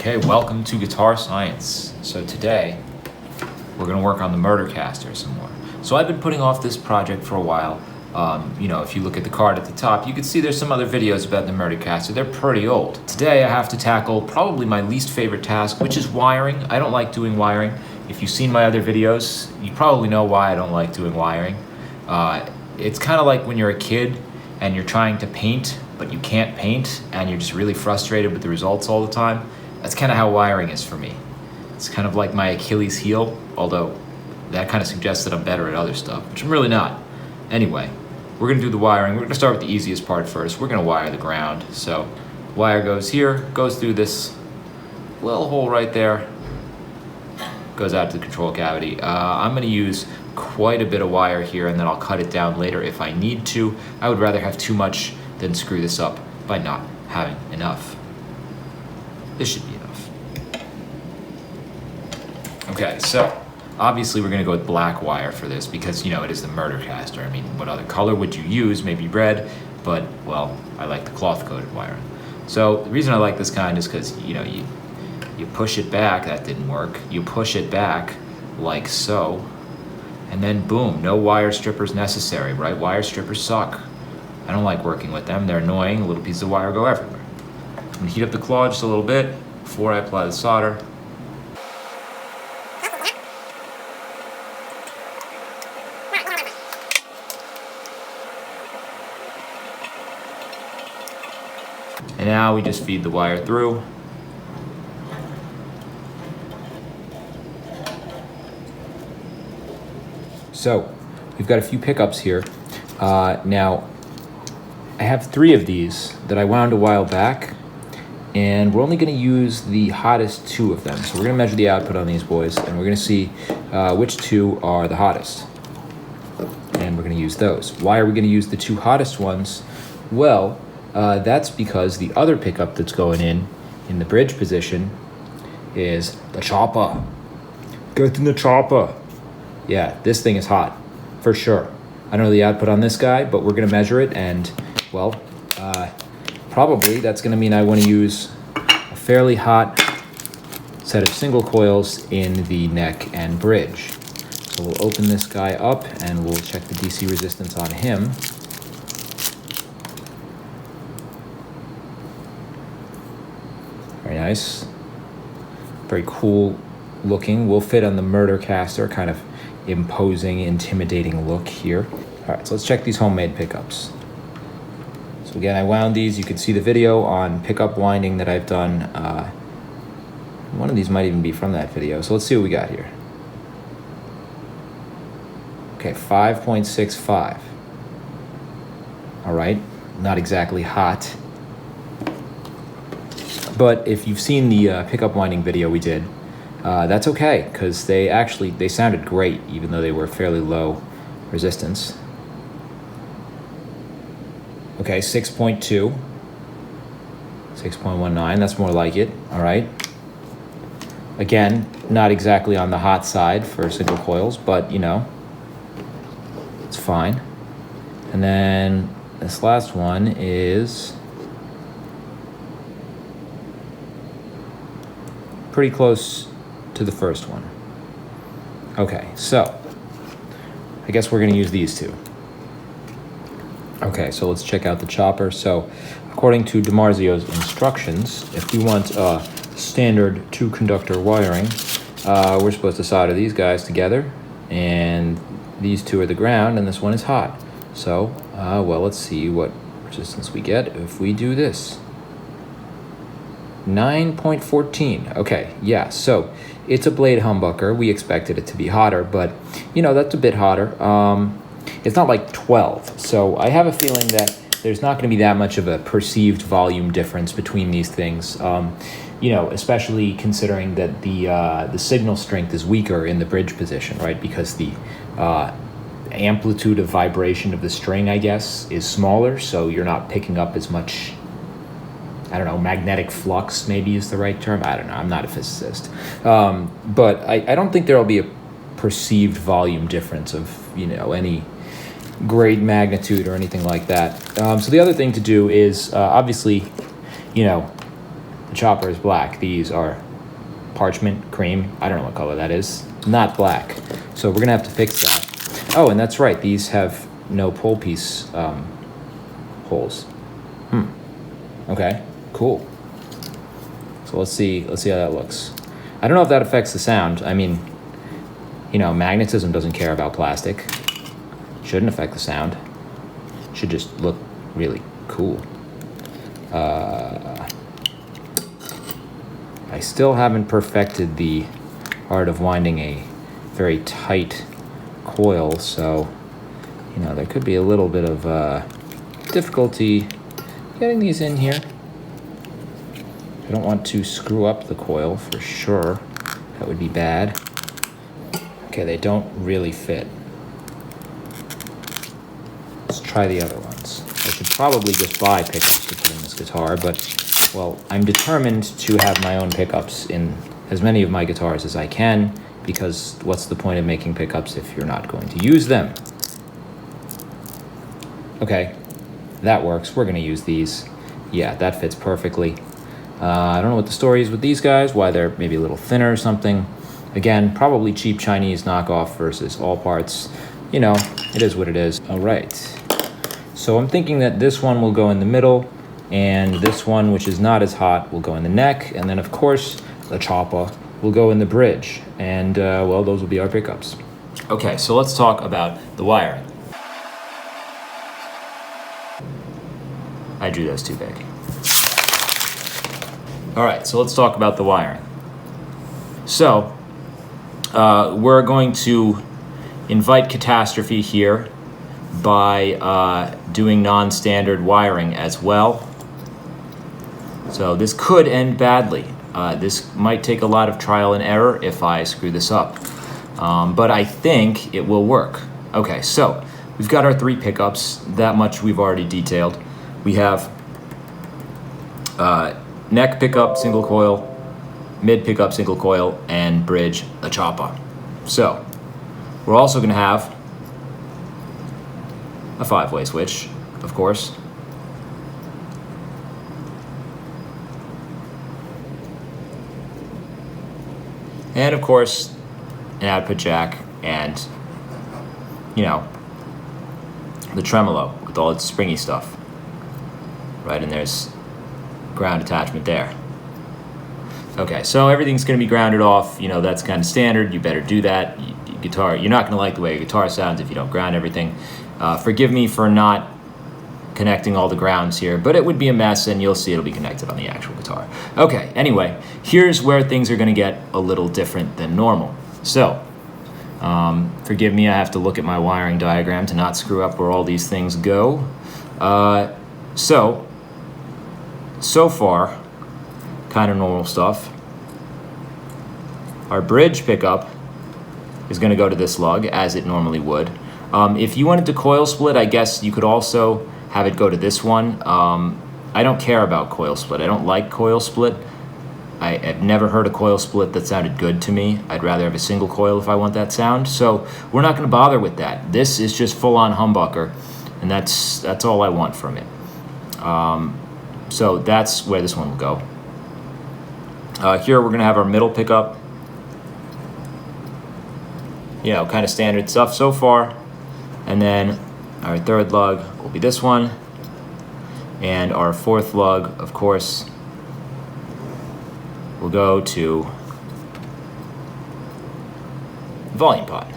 Okay, welcome to Guitar Science. So today, we're gonna work on the Murdercaster some more. So I've been putting off this project for a while. If you look at the card at the top, you can see there's some other videos about the Murdercaster. They're pretty old. Today I have to tackle probably my least favorite task, which is wiring. I don't like doing wiring. If you've seen my other videos, you probably know why I don't like doing wiring. It's kind of like when you're a kid and you're trying to paint, but you can't paint, and you're just really frustrated with the results all the time. That's kind of how wiring is for me. It's kind of like my Achilles heel, although that kind of suggests that I'm better at other stuff, which I'm really not. Anyway, we're gonna do the wiring. We're gonna start with the easiest part first. We're gonna wire the ground. So wire goes here, goes through this little hole right there, goes out to the control cavity. I'm gonna use quite a bit of wire here, and then I'll cut it down later if I need to. I would rather have too much than screw this up by not having enough. This should be enough. Okay, so obviously we're gonna go with black wire for this because, it is the Murdercaster. I mean, what other color would you use? Maybe red, but, well, I like the cloth-coated wire. So the reason I like this kind is because, you push it back. That didn't work. You push it back like so, and then boom, no wire strippers necessary, right? Wire strippers suck. I don't like working with them. They're annoying. Little pieces of wire go everywhere. I'm gonna heat up the claw just a little bit before I apply the solder. And now we just feed the wire through. So we've got a few pickups here. Now I have 3 of these that I wound a while back, and we're only going to use the hottest 2 of them. So we're going to measure the output on these boys, and we're going to see which 2 are the hottest. And we're going to use those. Why are we going to use the 2 hottest ones? Well, that's because the other pickup that's going in the bridge position is the chopper. Get in the chopper. Yeah, this thing is hot, for sure. I don't know the output on this guy, but we're going to measure it, and, well, probably that's going to mean I want to use a fairly hot set of single coils in the neck and bridge. So we'll open this guy up and we'll check the DC resistance on him. Very nice. Very cool looking. Will fit on the Murdercaster, kind of imposing, intimidating look here. All right, so let's check these homemade pickups. So again, I wound these. You can see the video on pickup winding that I've done. One of these might even be from that video. So let's see what we got here. Okay, 5.65. All right, not exactly hot. But if you've seen the pickup winding video we did, that's okay, because they sounded great, even though they were fairly low resistance. Okay, 6.2, 6.19, that's more like it, all right. Again, not exactly on the hot side for single coils, but, it's fine. And then this last one is pretty close to the first one. Okay, so I guess we're gonna use these 2. Okay, so let's check out the chopper. So according to DiMarzio's instructions, if we want standard 2-conductor wiring, we're supposed to solder these guys together, and these 2 are the ground, and this one is hot. So, well, let's see what resistance we get if we do this. 9.14. Okay, yeah, so it's a blade humbucker. We expected it to be hotter, but, that's a bit hotter. It's not like 12, so I have a feeling that there's not going to be that much of a perceived volume difference between these things, especially considering that the signal strength is weaker in the bridge position, right? Because the amplitude of vibration of the string, I guess, is smaller, so you're not picking up as much, I don't know, magnetic flux maybe is the right term. I don't know. I'm not a physicist. But I don't think there'll be a perceived volume difference of, any great magnitude or anything like that. So the other thing to do is, obviously, the The chopper is black. These are parchment, cream. I don't know what color that is. Not black. So we're gonna have to fix that. Oh, and that's right. These have no pole piece holes. Okay, cool. So let's see how that looks. I don't know if that affects the sound. I mean, you know, magnetism doesn't care about plastic. Shouldn't affect the sound. Should just look really cool. I still haven't perfected the art of winding a very tight coil, so, you know, there could be a little bit of difficulty getting these in here. I don't want to screw up the coil for sure. That would be bad. Okay, they don't really fit. Let's try the other ones. I should probably just buy pickups to put in this guitar, but, well, I'm determined to have my own pickups in as many of my guitars as I can, because what's the point of making pickups if you're not going to use them? Okay, that works. We're gonna use these. Yeah, that fits perfectly. I don't know what the story is with these guys, why they're maybe a little thinner or something. Again, probably cheap Chinese knockoff versus all parts. You know, it is what it is. All right. So I'm thinking that this one will go in the middle, and this one, which is not as hot, will go in the neck, and then of course, the chopper will go in the bridge. And well, those will be our pickups. Okay, so let's talk about the wiring. I drew those too big. All right, so let's talk about the wiring. So, we're going to invite catastrophe here by doing non-standard wiring as well. So this could end badly. This might take a lot of trial and error if I screw this up. But I think it will work. Okay, so we've got our 3 pickups. That much we've already detailed. We have neck pickup, single coil, mid pickup, single coil, and bridge, a chopper. So we're also going to have a 5-way switch, of course. And of course, an output jack and, you know, the tremolo with all its springy stuff. Right, and there's ground attachment there. Okay, so everything's going to be grounded off. You know, that's kind of standard. You better do that. Guitar, you're not going to like the way a guitar sounds if you don't ground everything. Forgive me for not connecting all the grounds here, but it would be a mess, and you'll see it'll be connected on the actual guitar. Okay, anyway, here's where things are going to get a little different than normal. So, forgive me, I have to look at my wiring diagram to not screw up where all these things go. So far, kind of normal stuff. Our bridge pickup is going to go to this lug, as it normally would. If you wanted to coil split, I guess you could also have it go to this one. I don't care about coil split. I don't like coil split. I've never heard a coil split that sounded good to me. I'd rather have a single coil if I want that sound. So we're not going to bother with that. This is just full-on humbucker, and that's all I want from it. So that's where this one will go. Here we're going to have our middle pickup. You know, kind of standard stuff so far. And then our 3rd lug will be this one. And our 4th lug, of course, will go to the volume pot.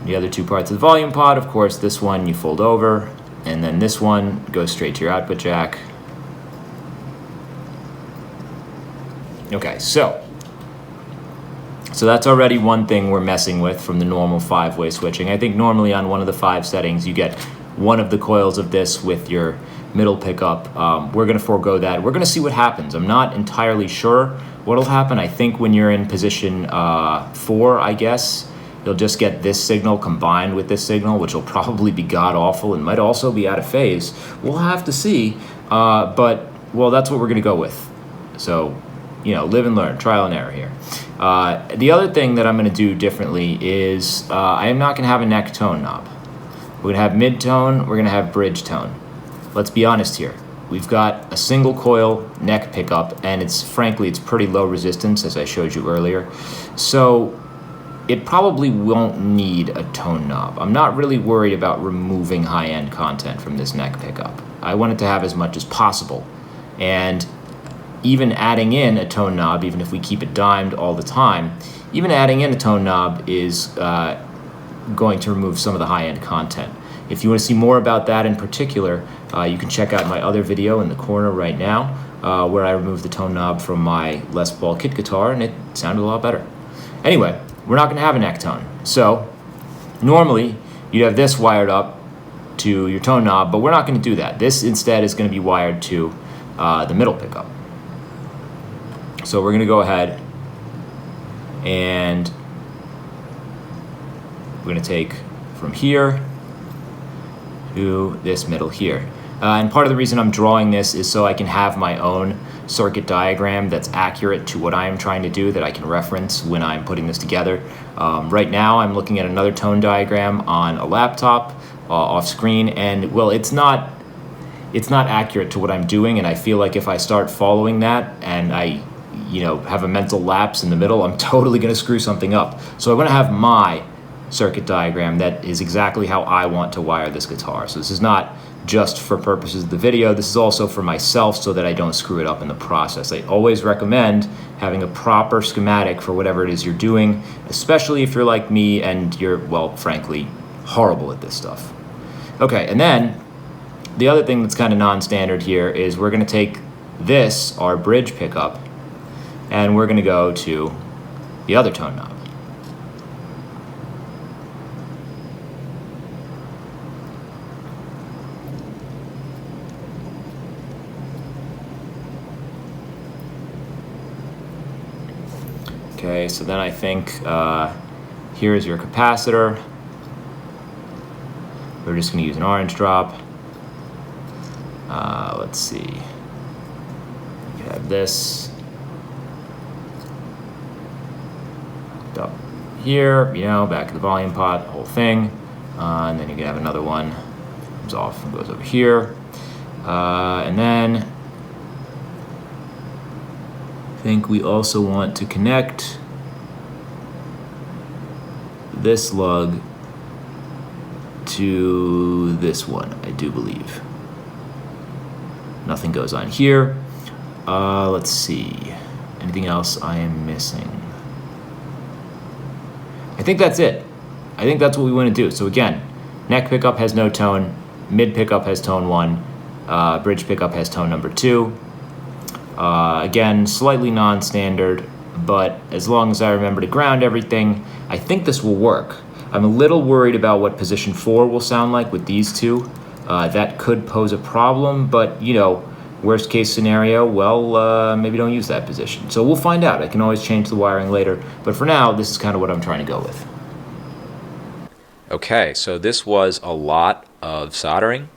The other 2 parts of the volume pot, of course, this one you fold over, and then this one goes straight to your output jack. Okay, so that's already one thing we're messing with from the normal 5-way switching. I think normally on one of the 5 settings you get one of the coils of this with your middle pickup. We're going to forego that. We're going to see what happens. I'm not entirely sure what'll happen. I think when you're in position 4, I guess, you'll just get this signal combined with this signal, which will probably be god-awful and might also be out of phase. We'll have to see, but, well, that's what we're going to go with. So, you know, live and learn, trial and error here. The other thing that I'm going to do differently is I am not going to have a neck tone knob. We're going to have mid-tone, we're going to have bridge tone. Let's be honest here. we've got a single coil neck pickup, and frankly it's pretty low resistance, as I showed you earlier. So it probably won't need a tone knob. I'm not really worried about removing high-end content from this neck pickup. I want it to have as much as possible. And even adding in a tone knob, even if we keep it dimed all the time, even adding in a tone knob is going to remove some of the high-end content. If you want to see more about that in particular, you can check out my other video in the corner right now, where I removed the tone knob from my Les Paul kit guitar, and it sounded a lot better. Anyway, we're not going to have a neck tone. So normally you'd have this wired up to your tone knob, but we're not going to do that. This instead is going to be wired to the middle pickup. So we're going to go ahead and we're going to take from here to this middle here. And part of the reason I'm drawing this is so I can have my own circuit diagram that's accurate to what I am trying to do, that I can reference when I'm putting this together. Right now I'm looking at another tone diagram on a laptop off screen, and well, it's not accurate to what I'm doing, and I feel like if I start following that and I have a mental lapse in the middle, I'm totally going to screw something up. So I want to have my circuit diagram that is exactly how I want to wire this guitar. So this is not just for purposes of the video, this is also for myself so that I don't screw it up in the process. I always recommend having a proper schematic for whatever it is you're doing, especially if you're like me and you're, well, frankly, horrible at this stuff. Okay, and then the other thing that's kind of non-standard here is we're going to take this, our bridge pickup, and we're going to go to the other tone knob. Okay, so then I think here's your capacitor. We're just going to use an orange drop. Let's see. You have this up here, back of the volume pot, the whole thing. And then you can have another one comes off and goes over here. And then I think we also want to connect this lug to this one, I do believe. Nothing goes on here. Let's see. Anything else I am missing? I think that's it. I think that's what we want to do. So again, neck pickup has no tone, mid pickup has tone 1, bridge pickup has tone number 2. Again, slightly non-standard, but as long as I remember to ground everything, I think this will work. I'm a little worried about what position 4 will sound like with these two. That could pose a problem, but worst case scenario, well, maybe don't use that position. So we'll find out. I can always change the wiring later, but for now, this is kind of what I'm trying to go with. Okay, so this was a lot of soldering,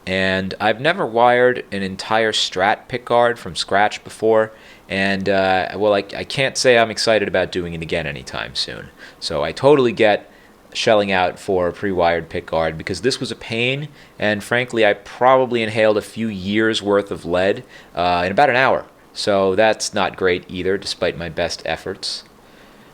and I've never wired an entire Strat pickguard from scratch before, and well, I can't say I'm excited about doing it again anytime soon. So I totally get shelling out for a pre-wired pickguard because this was a pain, and frankly I probably inhaled a few years worth of lead in about an hour, so that's not great either despite my best efforts.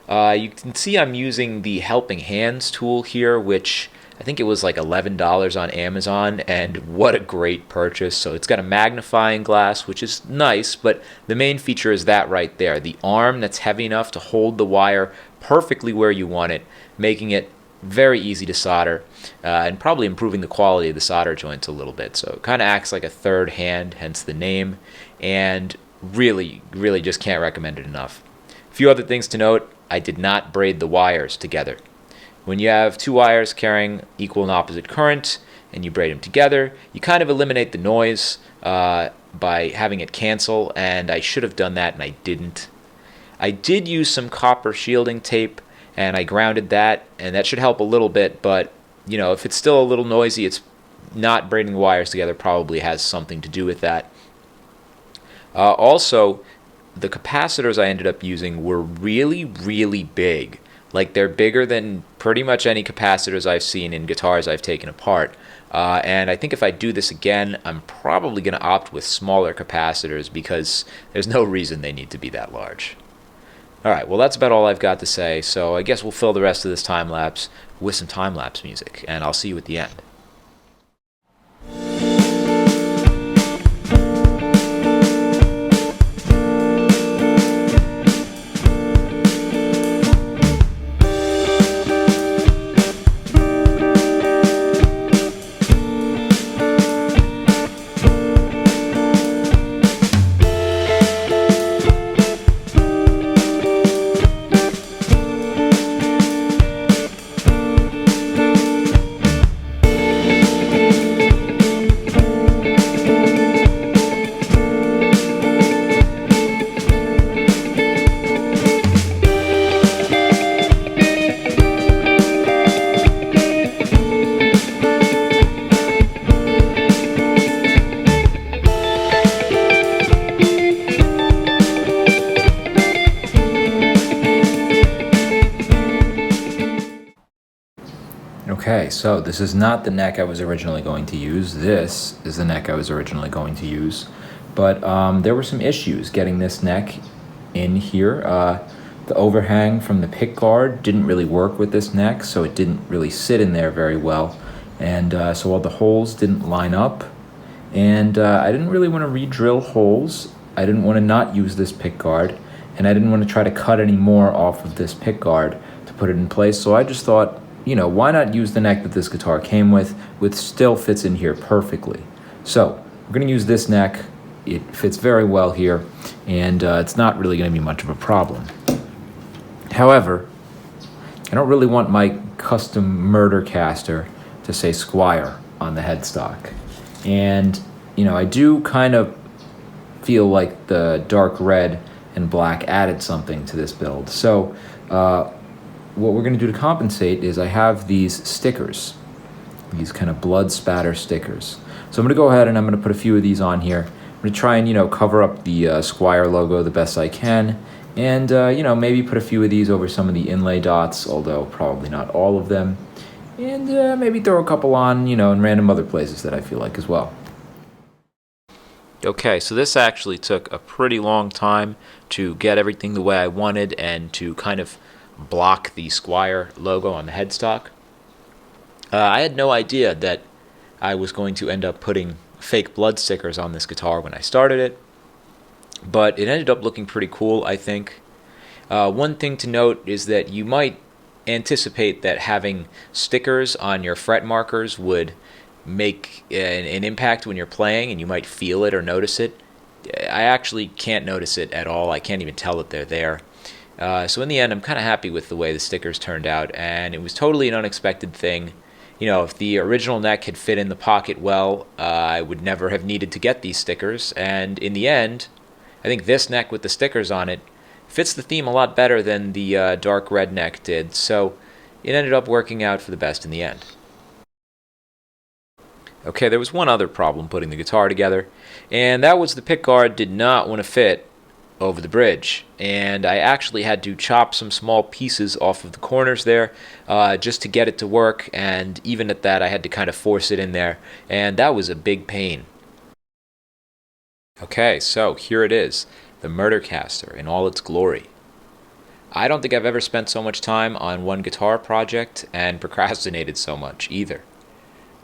You can see I'm using the Helping Hands tool here, which I think it was like $11 on Amazon, and what a great purchase. So it's got a magnifying glass, which is nice, but the main feature is that right there, the arm that's heavy enough to hold the wire perfectly where you want it, making it very easy to solder, and probably improving the quality of the solder joints a little bit. So it kind of acts like a third hand, hence the name, and really just can't recommend it enough. A few other things to note: I did not braid the wires together. When you have two wires carrying equal and opposite current and you braid them together, you kind of eliminate the noise by having it cancel, and I should have done that and I didn't. I did use some copper shielding tape and I grounded that, and that should help a little bit, but if it's still a little noisy, it's not braiding the wires together probably has something to do with that. Also, the capacitors I ended up using were really big. Like, they're bigger than pretty much any capacitors I've seen in guitars I've taken apart. And I think if I do this again, I'm probably going to opt with smaller capacitors because there's no reason they need to be that large. Alright, well that's about all I've got to say, so I guess we'll fill the rest of this time-lapse with some time-lapse music, and I'll see you at the end. Okay, so this is not the neck I was originally going to use. This is the neck I was originally going to use. But there were some issues getting this neck in here. The overhang from the pick guard didn't really work with this neck, so it didn't really sit in there very well. And so all the holes didn't line up. And I didn't really want to re-drill holes. I didn't want to not use this pick guard. And I didn't want to try to cut any more off of this pick guard to put it in place. So I just thought, you know, why not use the neck that this guitar came with, which still fits in here perfectly. So we're going to use this neck. It fits very well here, and it's not really going to be much of a problem. However, I don't really want my custom Murdercaster to say Squire on the headstock. And, you know, I do kind of feel like the dark red and black added something to this build. So, what we're going to do to compensate is I have these stickers, these kind of blood spatter stickers. So I'm going to go ahead and I'm going to put a few of these on here. I'm going to try and, you know, cover up the Squire logo the best I can, and, you know, maybe put a few of these over some of the inlay dots, although probably not all of them, and maybe throw a couple on, you know, in random other places that I feel like as well. Okay, so this actually took a pretty long time to get everything the way I wanted and to kind of block the Squire logo on the headstock. I had no idea that I was going to end up putting fake blood stickers on this guitar when I started it, but it ended up looking pretty cool, I think. One thing to note is that you might anticipate that having stickers on your fret markers would make an impact when you're playing, and you might feel it or notice it. I actually can't notice it at all. I can't even tell that they're there. So in the end, I'm kind of happy with the way the stickers turned out, and it was totally an unexpected thing. You know, if the original neck had fit in the pocket well, I would never have needed to get these stickers, and in the end, I think this neck with the stickers on it fits the theme a lot better than the dark red neck did, so it ended up working out for the best in the end. Okay, there was one other problem putting the guitar together, and that was the pickguard did not want to fit over the bridge, and I actually had to chop some small pieces off of the corners there just to get it to work, and even at that I had to kind of force it in there, and that was a big pain. Okay, so here it is, the Murdercaster in all its glory. I don't think I've ever spent so much time on one guitar project and procrastinated so much either.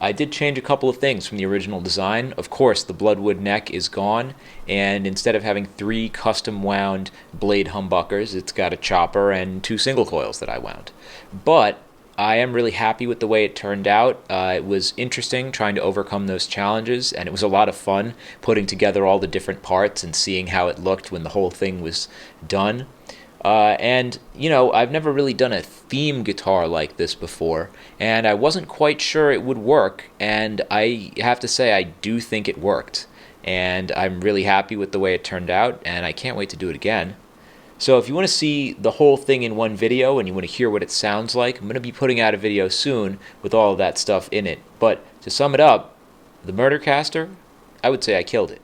I did change a couple of things from the original design. Of course, the Bloodwood neck is gone, and instead of having 3 custom wound blade humbuckers, it's got a chopper and 2 single coils that I wound. But I am really happy with the way it turned out. It was interesting trying to overcome those challenges, and it was a lot of fun putting together all the different parts and seeing how it looked when the whole thing was done. And, you know, I've never really done a theme guitar like this before, and I wasn't quite sure it would work, and I have to say I do think it worked. And I'm really happy with the way it turned out, and I can't wait to do it again. So if you want to see the whole thing in one video and you want to hear what it sounds like, I'm going to be putting out a video soon with all of that stuff in it. But to sum it up, the Murdercaster, I would say I killed it.